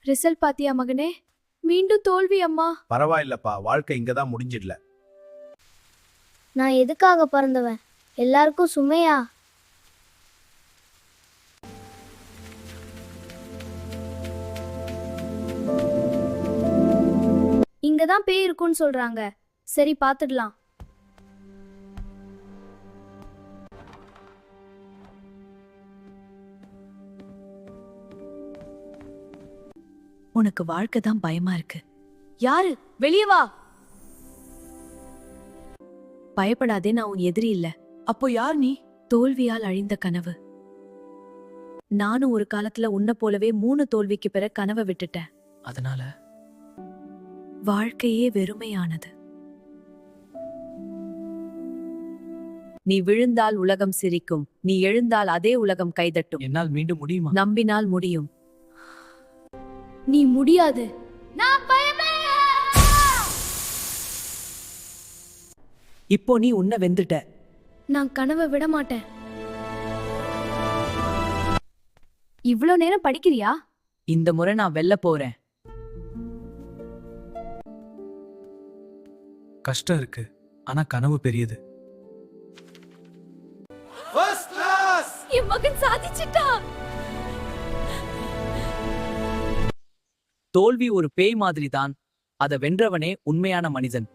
Result பாத்தியா மகனே? மீண்டும் தோல்வி அம்மா. பரவாயில்லப்பா, வாழ்க்கை இங்கதான் முடிஞ்சிடல. நான் எதுக்காக பிறந்தவன்? எல்லாருக்கும் சுமையா? இங்கதான் பேய் இருக்குன்னு சொல்றாங்க. சரி பாத்துடலாம். உனக்கு வாழ்க்கை தான் பயமா இருக்கு. யாரு? வெளியே வா. பயப்படாதே, நான் உன் எதிரி இல்ல. அப்போ யார் நீ? தோல்வியால் அழிந்த கனவு. நானும் ஒரு காலத்துல உன்ன போலவே 3 தோல்விக்கு பிற கனவை விட்டுட்டேன். அதனால வாழ்க்கையே வெறுமையானது. நீ விழுந்தால் உலகம் சிரிக்கும், நீ எழுந்தால் அதே உலகம் கைதட்டும். என்னால் மீண்டும் முடியுமா? நம்பினால் முடியும். நீ முடியாது. இப்போ நீ உன்னை வெந்துட்ட. நான் கனவை விட மாட்டேன். இவ்ளோ நேரம் படிக்கிறியா? இந்த முறை நான் வெல்ல போறேன். கஷ்டம் இருக்கு, ஆனா கனவு பெரியது. என் மகன் சாதிச்சிட்டான். தோல்வி ஒரு பேய் மாதிரி தான். அதை வென்றவனே உண்மையான மனிதன்.